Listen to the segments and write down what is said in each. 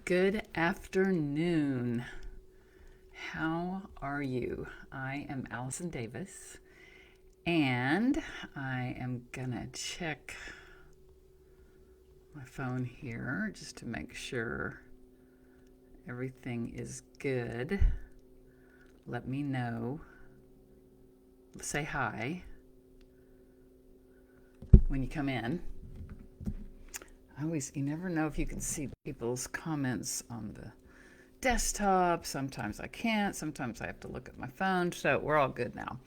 Good afternoon. How are you? I am Allison Davis, and I am gonna check my phone here just to make sure everything is good. Let me know. Say hi when you come in. You never know if you can see people's comments on the desktop. Sometimes I can't. Sometimes I have to look at my phone. So we're all good now.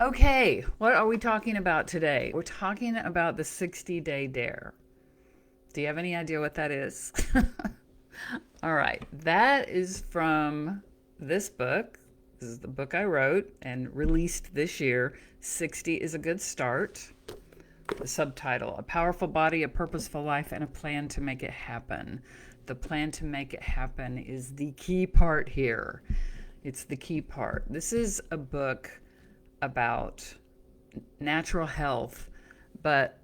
Okay, what are we talking about today? We're talking about the 60-day dare. Do you have any idea what that is? All right, that is from this book. This is the book I wrote and released this year. 60 is a good start. The subtitle, A Powerful Body, a Purposeful Life, and a Plan to Make It Happen. The plan to make it happen is the key part here. It's the key part. This is a book about natural health, but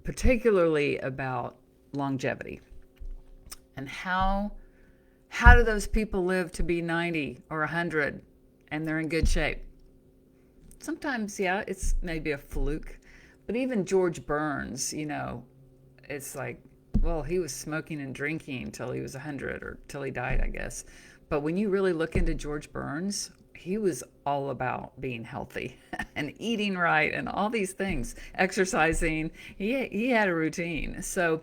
particularly about longevity. And how do those people live to be 90 or 100 and they're in good shape? Sometimes, yeah, it's maybe a fluke. But even George Burns, it's like, well, he was smoking and drinking till he was 100 or till he died, I guess. But when you really look into George Burns, he was all about being healthy and eating right and all these things, exercising. He had a routine. So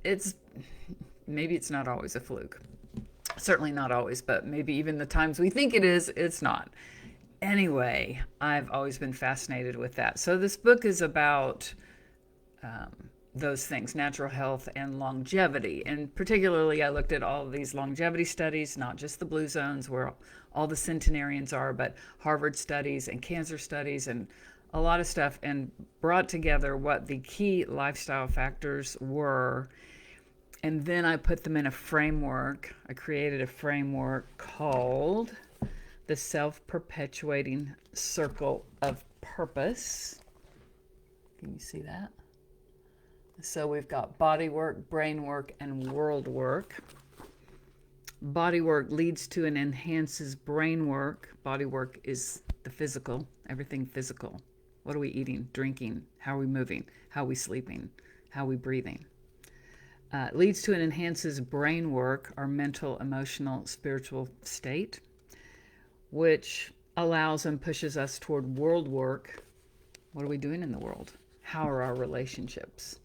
it's maybe it's not always a fluke. Certainly not always, but maybe even the times we think it is, it's not. Anyway, I've always been fascinated with that. So this book is about those things, natural health and longevity. And particularly, I looked at all of these longevity studies, not just the blue zones where all the centenarians are, but Harvard studies and cancer studies and a lot of stuff, and brought together what the key lifestyle factors were. And then I put them in a framework. I created a framework called the self-perpetuating circle of purpose. Can you see that? So we've got body work, brain work, and world work. Body work leads to and enhances brain work. Body work is the physical, everything physical. What are we eating, drinking? How are we moving? How are we sleeping? How are we breathing? Leads to and enhances brain work, our mental, emotional, spiritual state, which allows and pushes us toward world work. What are we doing in the world? How are our relationships?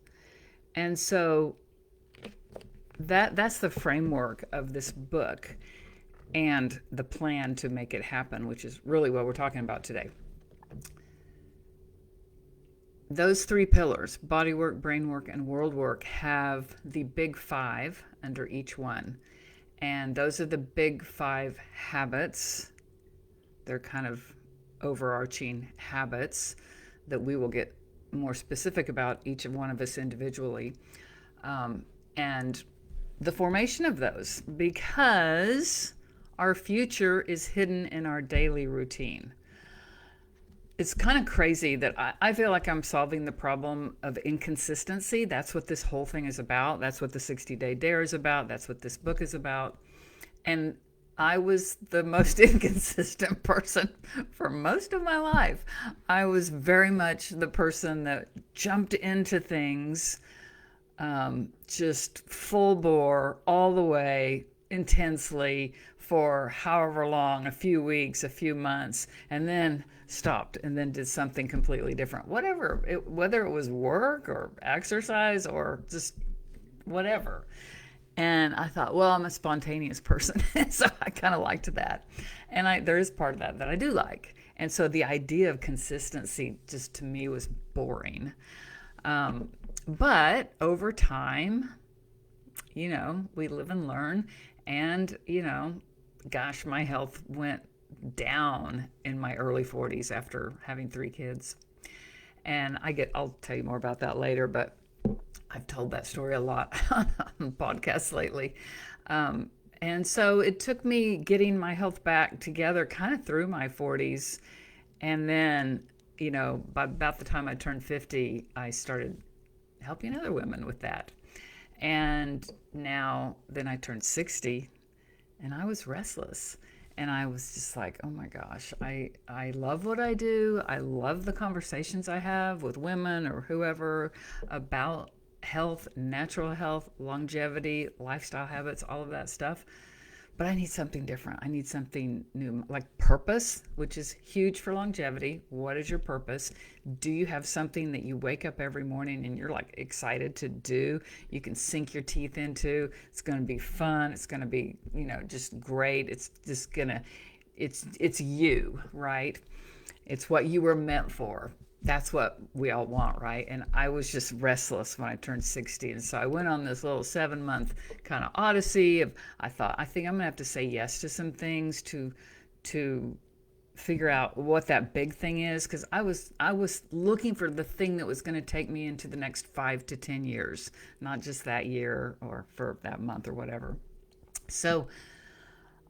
And so that's the framework of this book and the plan to make it happen, which is really what we're talking about today. Those three pillars, body work, brain work, and world work, have the big five under each one. And those are the big five habits. They're kind of overarching habits that we will get more specific about, each of one of us individually, and the formation of those, because our future is hidden in our daily routine. It's kind of crazy that I feel like I'm solving the problem of inconsistency. That's what this whole thing is about. That's what the 60-day dare is about. That's what this book is about. And I was the most inconsistent person for most of my life. I was very much the person that jumped into things, just full bore, all the way, intensely, for however long, a few weeks, a few months, and then stopped and then did something completely different. Whether it was work or exercise or just whatever. And I thought, well, I'm a spontaneous person, so I kind of liked that. And there is part of that I do like. And so the idea of consistency just to me was boring. But over time, we live and learn. And, gosh, my health went down in my early 40s after having 3 kids. And I'll tell you more about that later, but I've told that story a lot on podcasts lately. And so it took me getting my health back together kind of through my 40s. And then, by about the time I turned 50, I started helping other women with that. And now, then I turned 60 and I was restless. And I was just like, oh my gosh, I love what I do. I love the conversations I have with women or whoever about health, natural health, longevity, lifestyle habits, all of that stuff. But I need something different. I need something new, like purpose, which is huge for longevity. What is your purpose? Do you have something that you wake up every morning and you're like excited to do? You can sink your teeth into. It's going to be fun. It's going to be, just great. It's just going to, it's you, right? It's what you were meant for. That's what we all want, right? And I was just restless when I turned 60. And so I went on this little 7-month kind of odyssey of, I think I'm gonna have to say yes to some things to figure out what that big thing is. Cause I was looking for the thing that was going to take me into the next 5 to 10 years, not just that year or for that month or whatever. So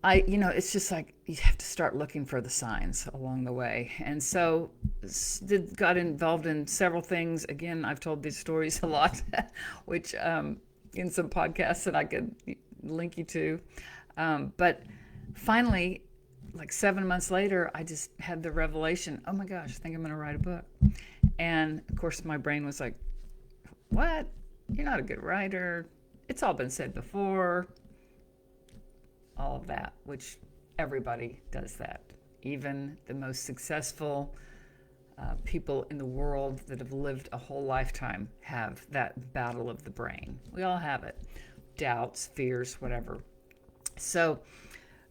it's just like you have to start looking for the signs along the way. And so got involved in several things. Again, I've told these stories a lot, which in some podcasts that I could link you to. But finally, like 7 months later, I just had the revelation, oh my gosh, I think I'm going to write a book. And of course, my brain was like, what? You're not a good writer. It's all been said before. All of that, which everybody does that. Even the most successful people in the world that have lived a whole lifetime have that battle of the brain. We all have it. Doubts, fears, whatever. So,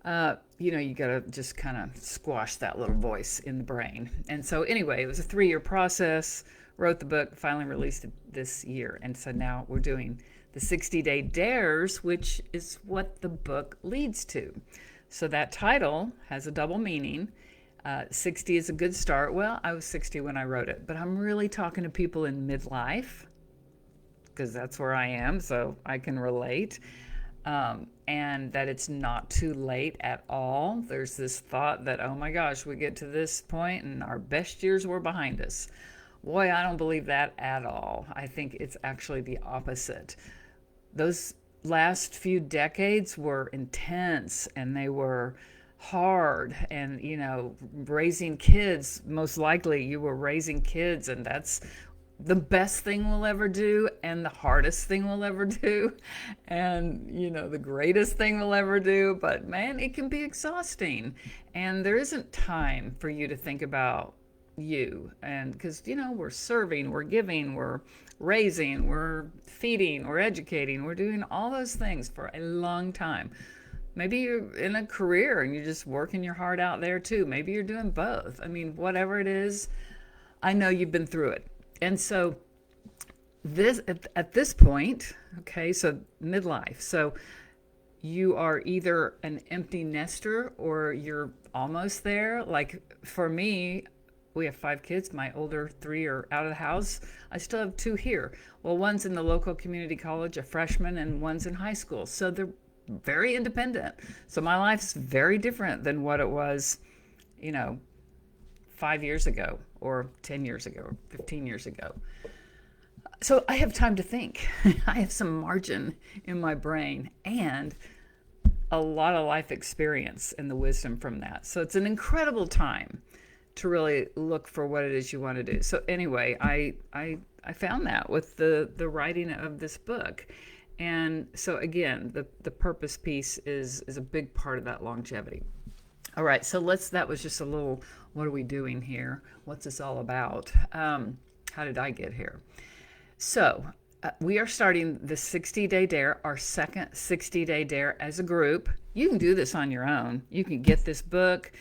you got to just kind of squash that little voice in the brain. And so anyway, it was a 3-year process, wrote the book, finally released it this year. And so now we're doing the 60-day dares, which is what the book leads to. So that title has a double meaning. 60 is a good start. Well, I was 60 when I wrote it, but I'm really talking to people in midlife because that's where I am, so I can relate. And that it's not too late at all. There's this thought that, oh my gosh, we get to this point and our best years were behind us. Boy, I don't believe that at all. I think it's actually the opposite. Those last few decades were intense and they were hard. And, raising kids, most likely you were raising kids, and that's the best thing we'll ever do and the hardest thing we'll ever do and, the greatest thing we'll ever do. But man, it can be exhausting. And there isn't time for you to think about you. And because, we're serving, we're giving, we're raising, we're feeding, we're educating, we're doing all those things for a long time. Maybe you're in a career and you're just working your heart out there too. Maybe you're doing both. I mean, whatever it is, I know you've been through it. And so this at this point, okay, so midlife. So you are either an empty nester or you're almost there. Like for me, we have 5 kids. My older 3 are out of the house. I still have 2 here. Well, one's in the local community college, a freshman, and one's in high school. So they're very independent. So my life's very different than what it was, 5 years ago or 10 years ago or 15 years ago. So I have time to think. I have some margin in my brain and a lot of life experience and the wisdom from that. So it's an incredible time to really look for what it is you want to do. So anyway, I found that with the writing of this book. And so again, the purpose piece is a big part of that longevity. All right, so that was just a little, what are we doing here? What's this all about? How did I get here? So we are starting the 60-day dare, our second 60-day dare as a group. You can do this on your own. You can get this book.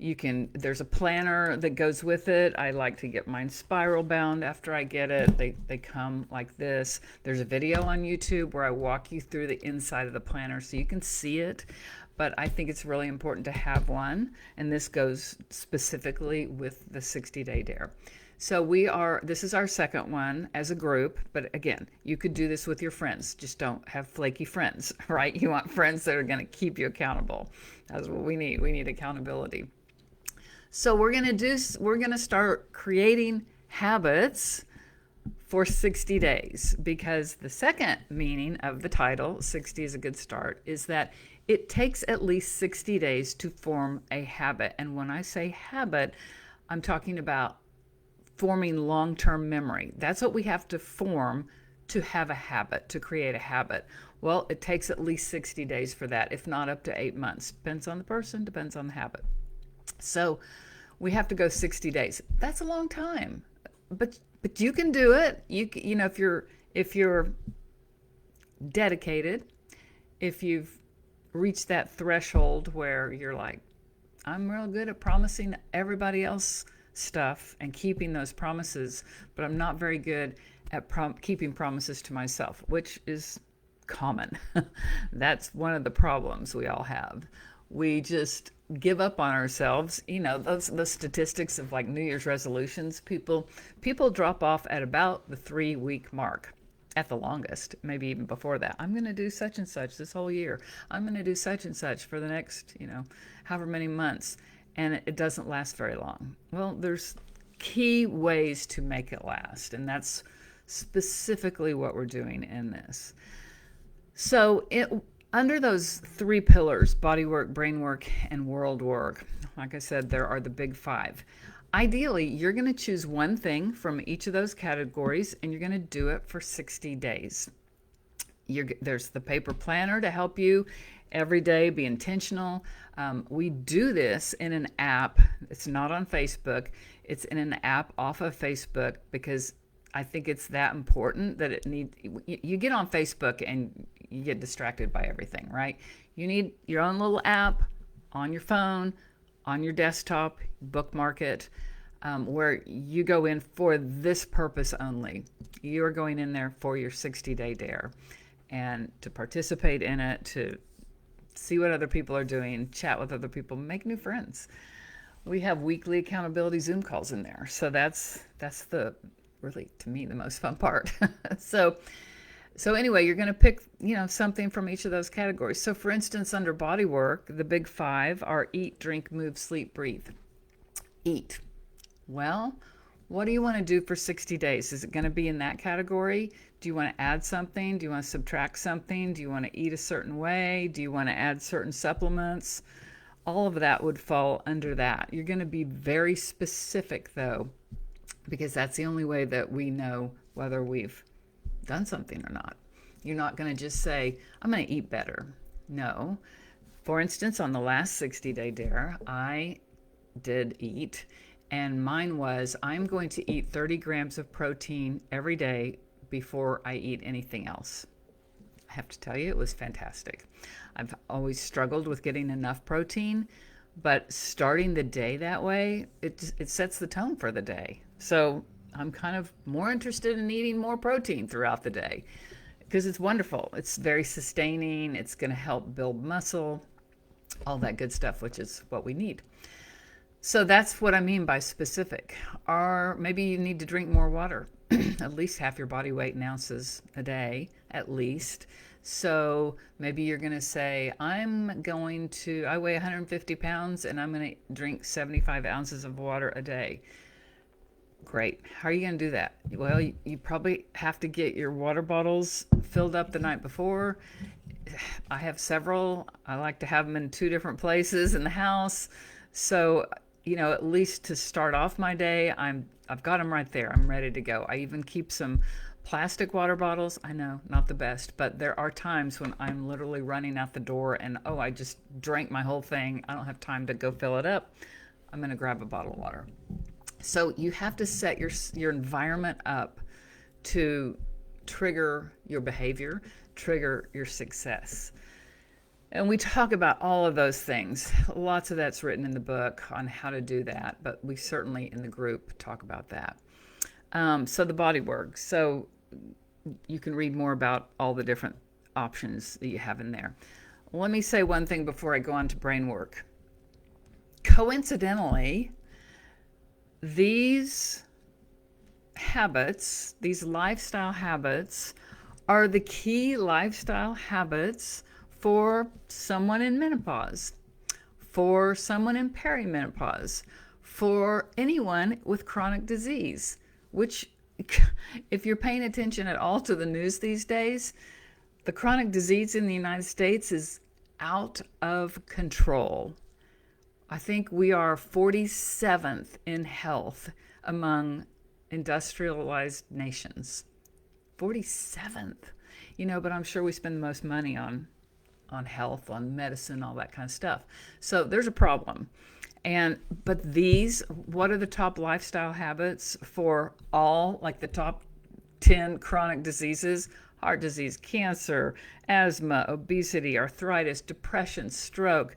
There's a planner that goes with it. I like to get mine spiral bound after I get it. They come like this. There's a video on YouTube where I walk you through the inside of the planner so you can see it. But I think it's really important to have one. And this goes specifically with the 60-day dare. So this is our second one as a group. But again, you could do this with your friends. Just don't have flaky friends, right? You want friends that are going to keep you accountable. That's what we need. We need accountability. So we're going to start creating habits for 60 days, because the second meaning of the title, 60 is a good start, is that it takes at least 60 days to form a habit. And when I say habit, I'm talking about forming long-term memory. That's what we have to form to have a habit, to create a habit. Well, it takes at least 60 days for that, if not up to 8 months. Depends on the person, depends on the habit. So we have to go 60 days. That's a long time, but you can do it. You know, if you're dedicated, if you've reached that threshold where you're like, I'm real good at promising everybody else stuff and keeping those promises, but I'm not very good at keeping promises to myself, which is common. That's one of the problems we all have. We just give up on ourselves. You know, the statistics of like New Year's resolutions, people drop off at about the 3-week mark at the longest, maybe even before that. I'm going to do such and such this whole year. I'm going to do such and such for the next, however many months. And it doesn't last very long. Well, there's key ways to make it last. And that's specifically what we're doing in this. So under those 3 pillars, body work, brain work, and world work, like I said, there are the big 5. Ideally, you're going to choose one thing from each of those categories, and you're going to do it for 60 days. There's the paper planner to help you every day be intentional. We do this in an app. It's not on Facebook. It's in an app off of Facebook, because I think it's that important that you get on Facebook and you get distracted by everything, right? You need your own little app on your phone, on your desktop, bookmark it, where you go in for this purpose only. You're going in there for your 60-day dare and to participate in it, to see what other people are doing, chat with other people, make new friends. We have weekly accountability Zoom calls in there. So that's the really, to me, the most fun part. So anyway, you're going to pick, something from each of those categories. So for instance, under body work, the big 5 are eat, drink, move, sleep, breathe. Eat. Well, what do you want to do for 60 days? Is it going to be in that category? Do you want to add something? Do you want to subtract something? Do you want to eat a certain way? Do you want to add certain supplements? All of that would fall under that. You're going to be very specific, though, because that's the only way that we know whether we've done something or not. You're not going to just say, I'm going to eat better. No. For instance, on the last 60-day dare, I did eat, and mine was, I'm going to eat 30 grams of protein every day before I eat anything else. I have to tell you, it was fantastic. I've always struggled with getting enough protein, but starting the day that way, it sets the tone for the day. So I'm kind of more interested in eating more protein throughout the day, because it's wonderful. It's very sustaining. It's going to help build muscle, all that good stuff, which is what we need. So that's what I mean by specific. Or maybe you need to drink more water, at least half your body weight in ounces a day, at least. So maybe you're going to say, I weigh 150 pounds and I'm going to drink 75 ounces of water a day. Great. How are you going to do that? Well, you probably have to get your water bottles filled up the night before. I have several. I like to have them in 2 different places in the house. So, at least to start off my day, I've got them right there. I'm ready to go. I even keep some plastic water bottles. I know, not the best, but there are times when I'm literally running out the door and, I just drank my whole thing. I don't have time to go fill it up. I'm going to grab a bottle of water. So you have to set your environment up to trigger your behavior, trigger your success. And we talk about all of those things. Lots of that's written in the book on how to do that, but we certainly in the group talk about that. So the body work. So you can read more about all the different options that you have in there. Let me say one thing before I go on to brain work. Coincidentally, these habits, these lifestyle habits, are the key lifestyle habits for someone in menopause, for someone in perimenopause, for anyone with chronic disease, which if you're paying attention at all to the news these days, the chronic disease in the United States is out of control. I think we are 47th in health among industrialized nations. 47th. But I'm sure we spend the most money on health, on medicine, all that kind of stuff. So there's a problem. But what are the top lifestyle habits for all, like the top 10 chronic diseases? Heart disease, cancer, asthma, obesity, arthritis, depression, stroke,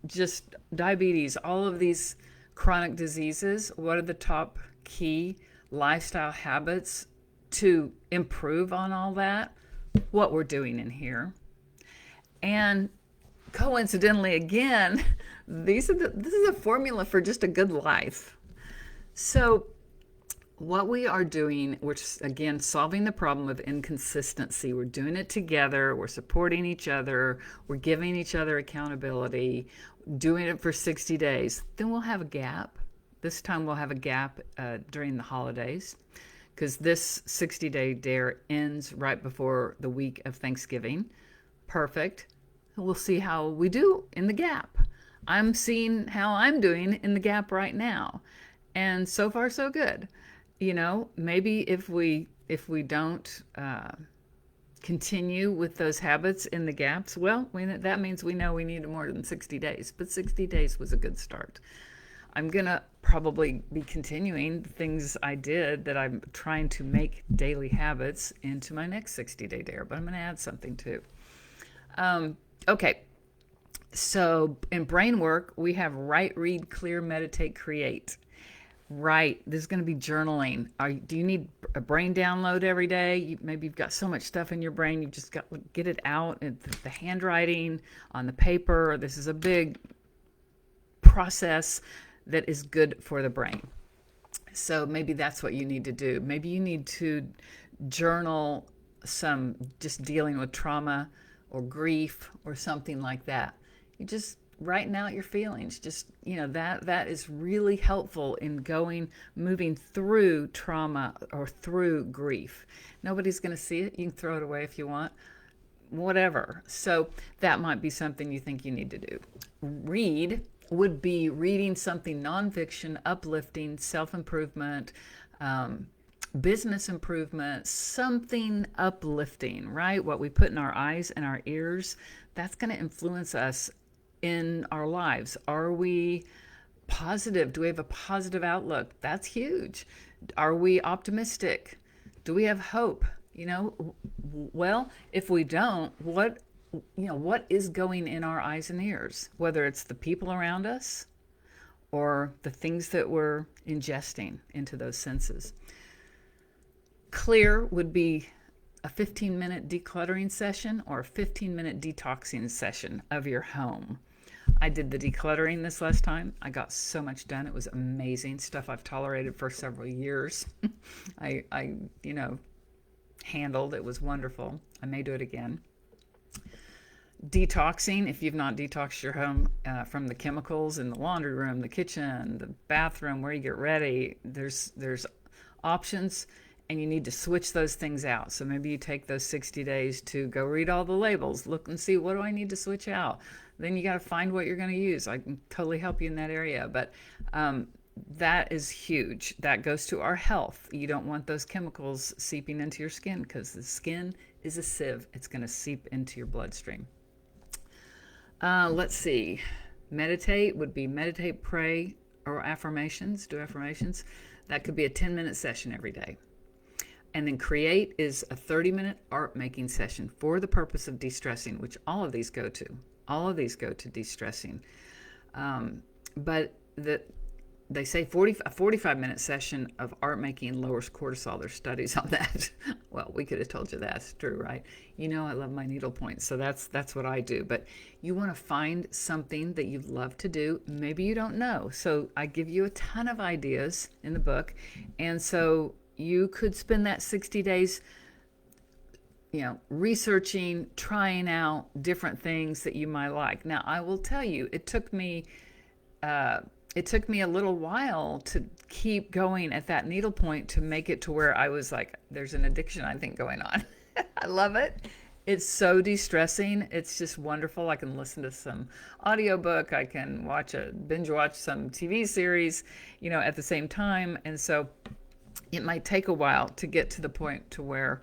just diabetes, all of these chronic diseases. What are the top key lifestyle habits to improve on all that? What we're doing in here. And coincidentally, again, this is a formula for just a good life. So what we are doing, we're again solving the problem of inconsistency. We're doing it together. We're supporting each other. We're giving each other accountability, doing it for 60 days. Then we'll have a gap. This time we'll have a gap during the holidays, because this 60-day dare ends right before the week of Thanksgiving. Perfect. We'll see how we do in the gap. I'm seeing how I'm doing in the gap right now. And so far, so good. Maybe if we don't continue with those habits in the gaps, well, that means we know we need more than 60 days. But 60 days was a good start. I'm going to probably be continuing the things I did that I'm trying to make daily habits into my next 60-day dare, but I'm going to add something too. Okay. So in brain work, we have write, read, clear, meditate, create. Right. There's going to be journaling. Do you need a brain download every day? Maybe you've got so much stuff in your brain, you've just got to get it out. And the handwriting on the paper, this is a big process that is good for the brain. So maybe that's what you need to do. Maybe you need to journal some, just dealing with trauma or grief or something like that. You just writing out your feelings. Just, that is really helpful in moving through trauma or through grief. Nobody's going to see it. You can throw it away if you want, whatever. So that might be something you think you need to do. Read would be reading something nonfiction, uplifting, self-improvement, business improvement, something uplifting, right? What we put in our eyes and our ears, that's going to influence us in our lives. Are we positive? Do we have a positive outlook? That's huge. Are we optimistic? Do we have hope? Well, if we don't, what is going in our eyes and ears, whether it's the people around us or the things that we're ingesting into those senses. Clear would be a 15-minute decluttering session or a 15-minute detoxing session of your home. I did the decluttering this last time. I got so much done. It was amazing. Stuff I've tolerated for several years. I handled. It was wonderful. I may do it again. Detoxing, if you've not detoxed your home from the chemicals in the laundry room, the kitchen, the bathroom, where you get ready, there's options, and you need to switch those things out. So maybe you take those 60 days to go read all the labels, look and see, what do I need to switch out? Then you got to find what you're going to use. I can totally help you in that area, but that is huge. That goes to our health. You don't want those chemicals seeping into your skin, because the skin is a sieve. It's going to seep into your bloodstream. Let's see. Meditate would be meditate, pray, or affirmations. Do affirmations. That could be a 10-minute session every day. And then create is a 30-minute art making session for the purpose of de-stressing, which all of these go to. All of these go to de-stressing. But they say a 45-minute session of art making lowers cortisol. There's studies on that. Well, we could have told you that's true, right? I love my needlepoint, so that's what I do. But you want to find something that you love to do. Maybe you don't know. So I give you a ton of ideas in the book. And so you could spend that 60 days researching, trying out different things that you might like. Now, I will tell you, it took me it took me a little while to keep going at that needle point to make it to where I was like, there's an addiction, I think, going on. I love it. It's so de-stressing. It's just wonderful. I can listen to some audiobook. I can binge watch some TV series, at the same time. And so it might take a while to get to the point to where,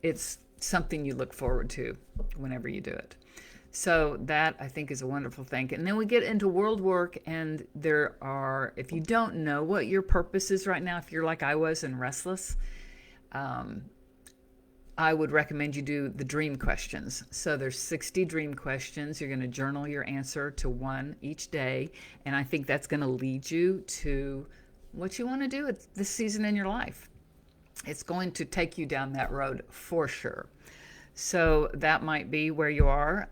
it's something you look forward to whenever you do it. So that, I think, is a wonderful thing. And then we get into world work, and if you don't know what your purpose is right now, if you're like I was and restless, I would recommend you do the dream questions. So there's 60 dream questions. You're going to journal your answer to one each day. And I think that's going to lead you to what you want to do at this season in your life. It's going to take you down that road for sure. So that might be where you are.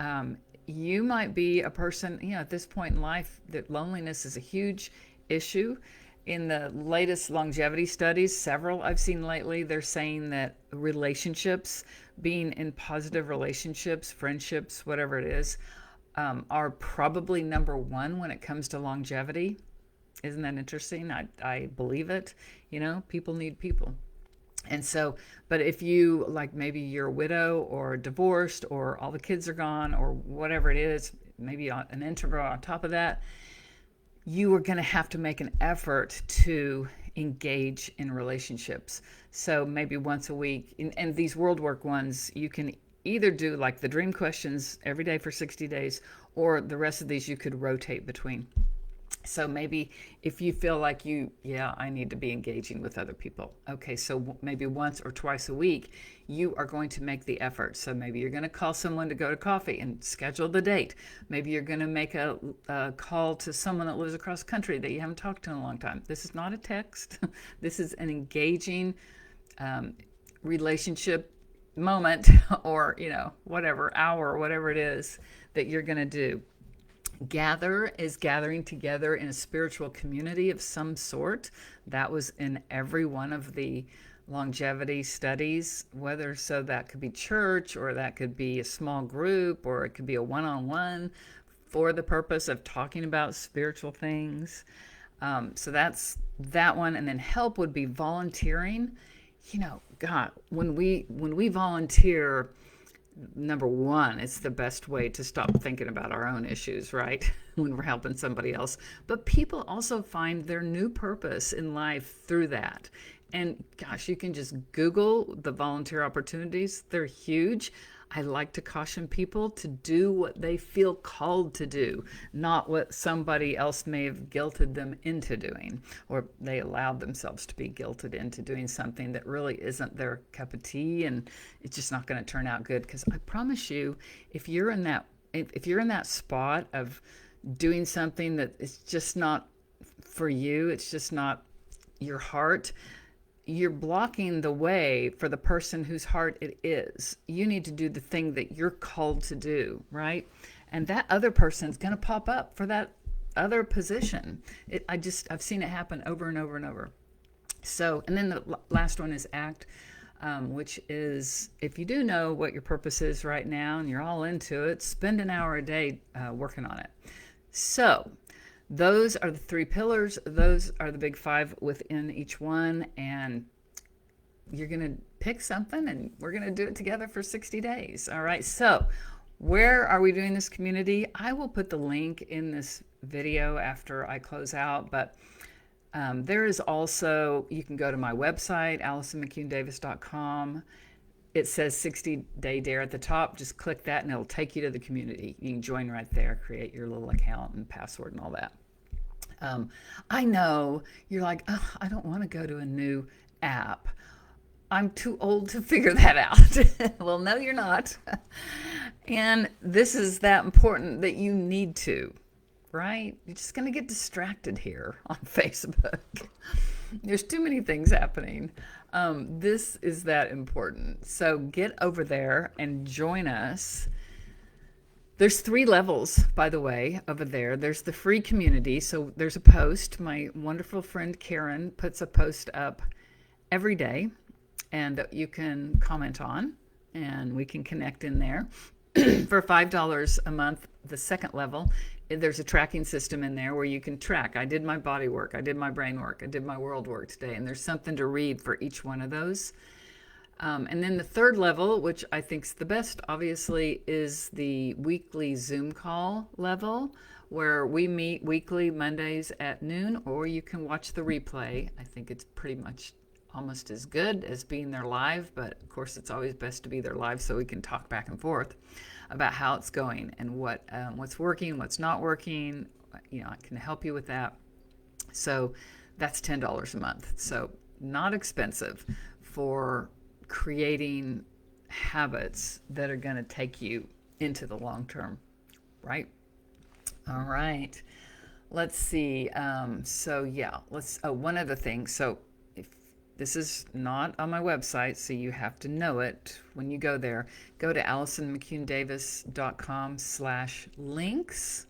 You might be a person, at this point in life, that loneliness is a huge issue. In the latest longevity studies, several I've seen lately, they're saying that relationships, being in positive relationships, friendships, whatever it is, are probably number one when it comes to longevity. Isn't that interesting? I believe it. People need people. And so, but if you, like, maybe you're a widow or divorced or all the kids are gone or whatever it is, maybe an introvert on top of that, you are going to have to make an effort to engage in relationships. So maybe once a week, and these world work ones, you can either do like the dream questions every day for 60 days, or the rest of these you could rotate between. So maybe if you feel like I need to be engaging with other people. Okay, so maybe once or twice a week, you are going to make the effort. So maybe you're going to call someone to go to coffee and schedule the date. Maybe you're going to make a call to someone that lives across the country that you haven't talked to in a long time. This is not a text. This is an engaging relationship moment or, whatever, hour, whatever it is that you're going to do. Gather is gathering together in a spiritual community of some sort. That was in every one of the longevity studies, so that could be church, or that could be a small group, or it could be a one-on-one for the purpose of talking about spiritual things. So that's that one. And then help would be volunteering. God, when we volunteer, number one, it's the best way to stop thinking about our own issues, right? When we're helping somebody else. But people also find their new purpose in life through that. And gosh, you can just Google the volunteer opportunities. They're huge. I like to caution people to do what they feel called to do, not what somebody else may have guilted them into doing, or they allowed themselves to be guilted into doing something that really isn't their cup of tea, and it's just not going to turn out good. Because I promise you, if you're in that spot of doing something that is just not for you, it's just not your heart, you're blocking the way for the person whose heart it is. You need to do the thing that you're called to do, right? And that other person's going to pop up for that other position. I've seen it happen over and over and over. So, and then the last one is ACT, which is, if you do know what your purpose is right now and you're all into it, spend an hour a day working on it. So, those are the 3 pillars. Those are the big 5 within each one. And you're going to pick something, and we're going to do it together for 60 days. All right. So where are we doing this community? I will put the link in this video after I close out. But there is also, you can go to my website, AllisonMcCuneDavis.com. It says 60-day dare at the top. Just click that and it'll take you to the community. You can join right there, create your little account and password and all that. I know you're like, oh, I don't want to go to a new app. I'm too old to figure that out. Well, no, you're not. And this is that important that you need to, right? You're just going to get distracted here on Facebook. There's too many things happening. This is that important. So get over there and join us. There's 3 levels, by the way, over there. There's the free community. So there's a post. My wonderful friend Karen puts a post up every day, and that you can comment on, and we can connect in there. For $5 a month, the second level there's a tracking system in there where you can track. I did my body work, I did my brain work, I did my world work today, and there's something to read for each one of those. And then the third level, which I think is the best, obviously, is the weekly Zoom call level, where we meet weekly Mondays at noon, or you can watch the replay. I think it's pretty much almost as good as being there live, but of course it's always best to be there live so we can talk back and forth about how it's going and what's working, what's not working. I can help you with that. So that's $10 a month. So not expensive for creating habits that are going to take you into the long term, right? All right. Let's see. One other thing. So if this is not on my website, so you have to know it when you go there. Go to AllisonMcCuneDavis.com/links.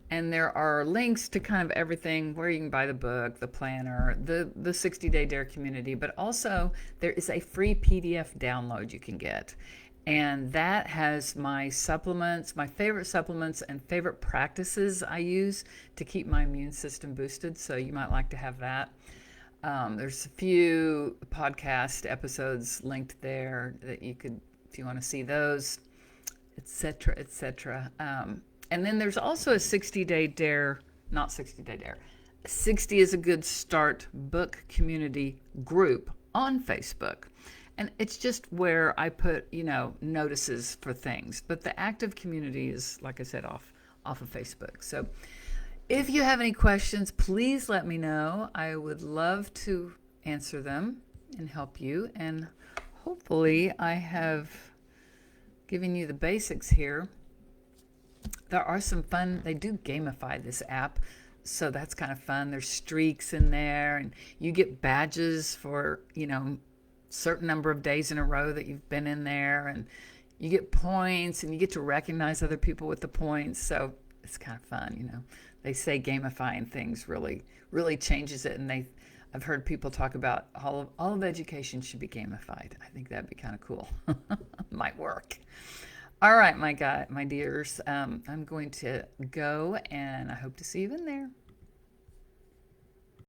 And there are links to kind of everything where you can buy the book, the planner, the 60-day Dare community, but also there is a free PDF download you can get. And that has my supplements, my favorite supplements and favorite practices I use to keep my immune system boosted. So you might like to have that. There's a few podcast episodes linked there that you could, if you want to see those, etc., etc. And then there's also a 60-day Dare, not 60-day Dare, 60 is a Good Start book community group on Facebook. And it's just where I put, notices for things. But the active community is, like I said, off of Facebook. So if you have any questions, please let me know. I would love to answer them and help you. And hopefully I have given you the basics here. There are some fun, they do gamify this app, so that's kind of fun. There's streaks in there, and you get badges for, certain number of days in a row that you've been in there, and you get points, and you get to recognize other people with the points, so it's kind of fun, They say gamifying things really, really changes it, and I've heard people talk about all of education should be gamified. I think that'd be kind of cool. Might work. All right, my dears, I'm going to go, and I hope to see you in there.